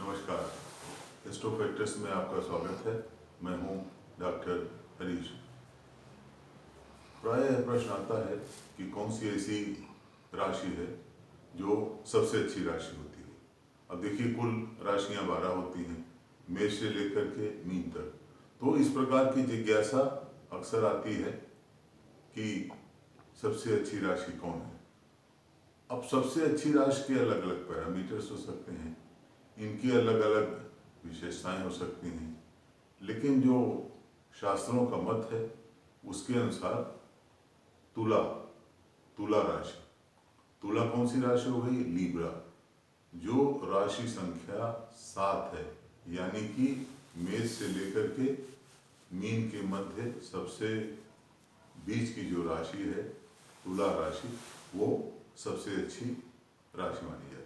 नमस्कार। Astro factors में आपका स्वागत है। मैं हूं डॉक्टर हरीश। प्राय यह प्रश्न आता है कि कौन सी ऐसी राशि है जो सबसे अच्छी राशि होती है। अब देखिए, कुल राशियां 12 होती हैं, मेष से लेकर के मीन तक। तो इस प्रकार की जिज्ञासा अक्सर आती है कि सबसे अच्छी राशि कौन है। अब सबसे अच्छी राशि के अलग अलग पैरामीटर्स हो सकते हैं, इनकी अलग अलग विशेषताएं हो सकती हैं, लेकिन जो शास्त्रों का मत है उसके अनुसार तुला तुला राशि, तुला कौन सी राशि हो गई? लीब्रा, जो राशि संख्या 7 है, यानी कि मेष से लेकर के मीन के मध्य सबसे बीच की जो राशि है तुला राशि, वो सबसे अच्छी राशि मानी जाती है।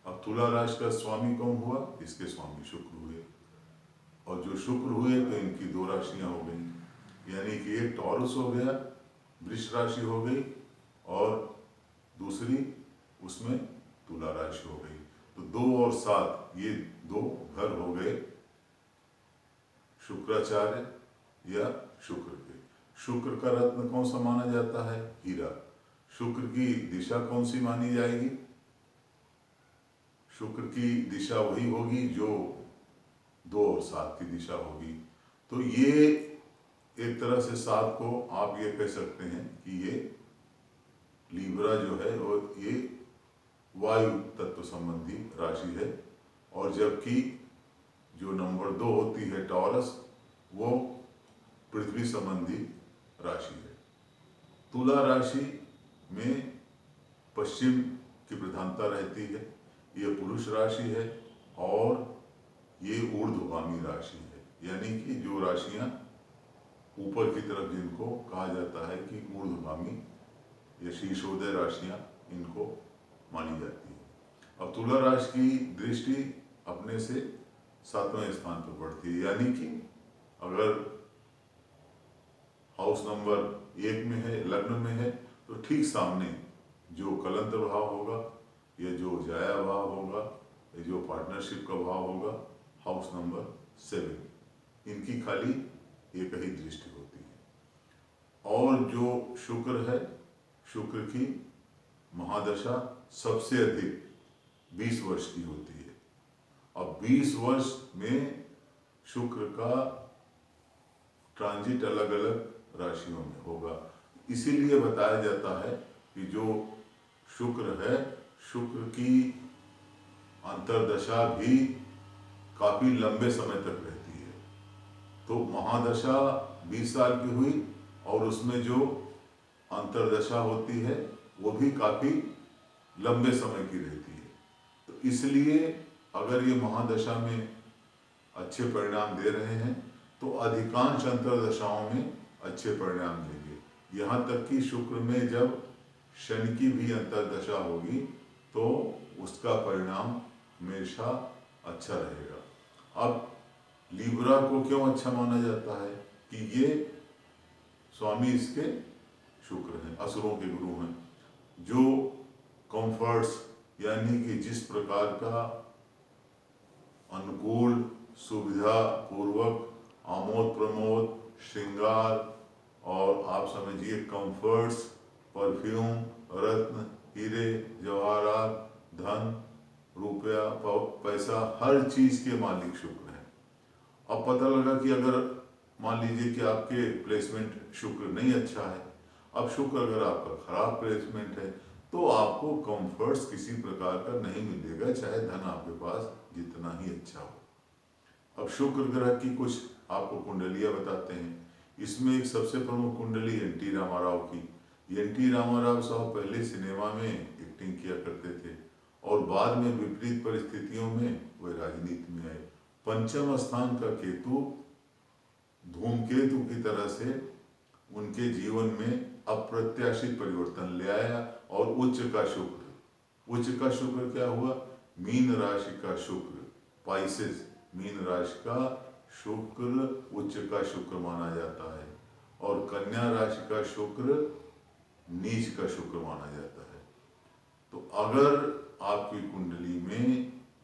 अब तुला राशि का स्वामी कौन हुआ? इसके स्वामी शुक्र हुए, और जो शुक्र हुए तो इनकी दो राशियां हो गई, यानी कि एक टॉरस हो गया, वृष राशि हो गई, और दूसरी उसमें तुला राशि हो गई। तो 2 और 7 ये 2 घर हो गए शुक्राचार्य या शुक्र के। शुक्र का रत्न कौन सा माना जाता है? हीरा। शुक्र की दिशा कौन सी मानी जाएगी? शुक्र की दिशा वही होगी जो 2 और 7 की दिशा होगी। तो ये एक तरह से 7 को आप ये कह सकते हैं कि ये लीब्रा जो है वो ये वायु तत्व संबंधी राशि है, और जबकि जो नंबर 2 होती है टॉरस, वो पृथ्वी संबंधी राशि है। तुला राशि में पश्चिम की प्रधानता रहती है, ये पुरुष राशि है, और ये ऊर्ध्वगामी राशि है, यानी कि जो राशियां ऊपर की तरफ जिनको कहा जाता है कि ऊर्ध्वगामी या शीर्षोदय राशियां, इनको मानी जाती है। अब तुला राशि की दृष्टि अपने से 7वें स्थान पर पड़ती है, यानी कि अगर हाउस नंबर 1 में है, लग्न में है, तो ठीक सामने जो कलंत्र भाव होगा, या जो जाया भाव होगा, या जो पार्टनरशिप का भाव होगा, हाउस नंबर 7, इनकी खाली एक ही दृष्टि होती है। और जो शुक्र है, शुक्र की महादशा सबसे अधिक 20 वर्ष की होती है। अब 20 वर्ष में शुक्र का ट्रांजिट अलग अलग राशियों में होगा। इसीलिए बताया जाता है कि जो शुक्र है, शुक्र की अंतर्दशा भी काफी लंबे समय तक रहती है। तो महादशा 20 साल की हुई, और उसमें जो अंतर्दशा होती है वो भी काफी लंबे समय की रहती है। तो इसलिए अगर ये महादशा में अच्छे परिणाम दे रहे हैं तो अधिकांश अंतर्दशाओं में अच्छे परिणाम देंगे। यहाँ तक कि शुक्र में जब शनि की भी अंतर्दशा होगी तो उसका परिणाम हमेशा अच्छा रहेगा। अब लीब्रा को क्यों अच्छा माना जाता है? कि ये स्वामी इसके शुक्र हैं, असुरों के गुरु हैं। जो कंफर्ट्स, यानी कि जिस प्रकार का अनुकूल, सुविधा पूर्वक, आमोद प्रमोद, श्रृंगार, और आप समझिए कंफर्ट्स, परफ्यूम, रत्न, हीरे जवाहरात, धन, रुपया, पैसा, हर चीज के मालिक शुक्र हैं। अब पता लगा कि अगर मान लीजिए कि आपके प्लेसमेंट शुक्र नहीं अच्छा है, अब शुक्र अगर आपका खराब प्लेसमेंट है तो आपको कंफर्ट्स किसी प्रकार का नहीं मिलेगा, चाहे धन आपके पास जितना ही अच्छा हो। अब शुक्र ग्रह की कुछ आपको कुंडलियां बताते हैं। इसमें एक सबसे प्रमुख कुंडली एन.टी. रामाराव की। एन.टी. रामाराव साहब पहले सिनेमा में एक्टिंग किया करते थे, और बाद में विपरीत परिस्थितियों में वे राजनीति में आए। पंचम स्थान का केतु धूमकेतु की तरह से उनके जीवन में अप्रत्याशित परिवर्तन ले आया, और उच्च का शुक्र क्या हुआ? मीन राशि का शुक्र, पाइसेस, मीन राशि का शुक्र उच्च का शुक्र माना जाता है, और कन्या राशि का शुक्र नीच का शुक्र माना जाता है। तो अगर आपकी कुंडली में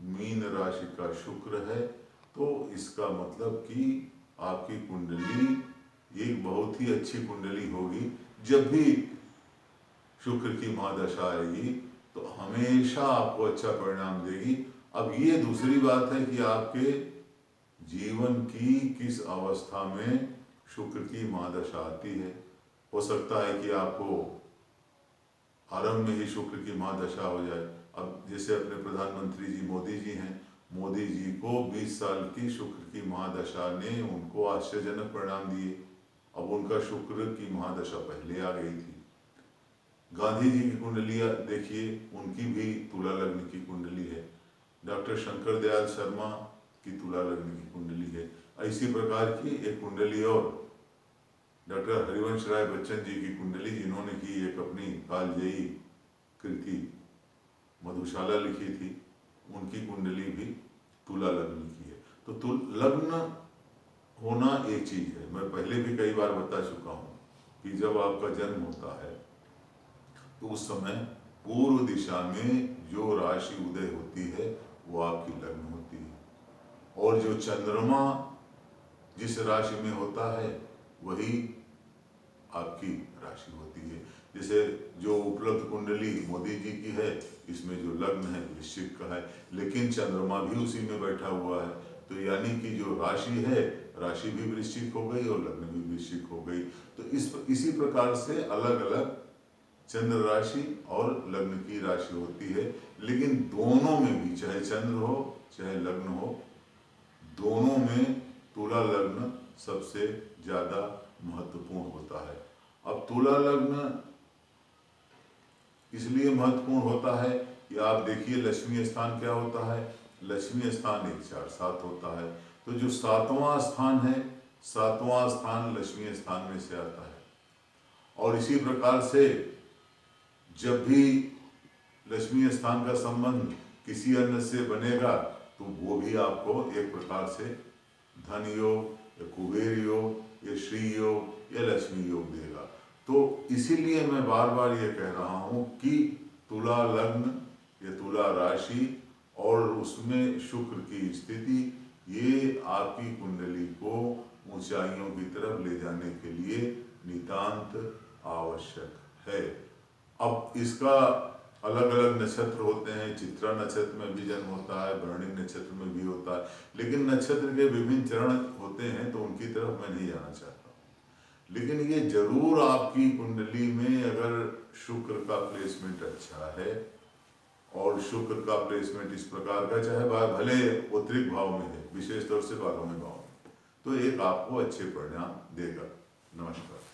मीन राशि का शुक्र है, तो इसका मतलब कि आपकी कुंडली एक बहुत ही अच्छी कुंडली होगी। जब भी शुक्र की महादशा आएगी तो हमेशा आपको अच्छा परिणाम देगी। अब ये दूसरी बात है कि आपके जीवन की किस अवस्था में शुक्र की महादशा आती है। हो सकता है कि आपको आरंभ में ही शुक्र की महादशा हो जाए। अब जैसे अपने प्रधानमंत्री जी मोदी जी हैं, मोदी जी को 20 साल की शुक्र की महादशा ने उनको आश्चर्यजनक परिणाम दिए। अब उनका शुक्र की महादशा पहले आ गई थी। गांधी जी की कुंडलियाँ देखिए, उनकी भी तुला लग्न की कुंडली है। डॉक्टर शंकर दयाल शर्मा की तुला लग्न की कुंडली है। इसी प्रकार की एक कुंडली और डॉक्टर हरिवंश राय बच्चन जी की कुंडली, जिन्होंने की एक अपनी कालजयी कृति मधुशाला लिखी थी, उनकी कुंडली भी तुला लग्न की है। तो लग्न होना एक चीज है। मैं पहले भी कई बार बता चुका हूँ कि जब आपका जन्म होता है तो उस समय पूर्व दिशा में जो राशि उदय होती है वो आपकी लग्न होती है, और जो चंद्रमा जिस राशि में होता है वही आपकी राशि होती है। जैसे जो उपलब्ध कुंडली मोदी जी की है, इसमें जो लग्न है वृश्चिक का है, लेकिन चंद्रमा भी उसी में बैठा हुआ है। तो यानी कि जो राशि है, राशि भी वृश्चिक हो गई और लग्न भी वृश्चिक हो गई। तो इसी प्रकार से अलग अलग चंद्र राशि और लग्न की राशि होती है। लेकिन दोनों में भी, चाहे चंद्र हो चाहे लग्न हो, दोनों में तुला लग्न सबसे ज्यादा महत्वपूर्ण होता है। अब तुला लग्न इसलिए महत्वपूर्ण होता है कि आप देखिए लक्ष्मी स्थान क्या होता है। लक्ष्मी स्थान 1 4 7 होता है। तो जो 7वां स्थान है, 7वां स्थान लक्ष्मी स्थान में से आता है। और इसी प्रकार से जब भी लक्ष्मी स्थान का संबंध किसी अन्य से बनेगा तो वो भी आपको एक प्रकार से धन योग या कुबेर योग या श्री योग या लक्ष्मी योग देगा। तो इसीलिए मैं बार बार ये कह रहा हूँ कि तुला लग्न या तुला राशि और उसमें शुक्र की स्थिति, ये आपकी कुंडली को ऊंचाइयों की तरफ ले जाने के लिए नितांत आवश्यक है। अब इसका अलग अलग नक्षत्र होते हैं। चित्रा नक्षत्र में भी जन्म होता है, भरणी नक्षत्र में भी होता है, लेकिन नक्षत्र के विभिन्न चरण होते हैं, तो उनकी तरफ मैं नहीं जाना चाहता। लेकिन ये जरूर आपकी कुंडली में अगर शुक्र का प्लेसमेंट अच्छा है, और शुक्र का प्लेसमेंट इस प्रकार का, चाहे भले उत्तरिक भाव में है, विशेष तौर से 12वें भाव में, तो एक आपको अच्छे परिणाम देगा। नमस्कार।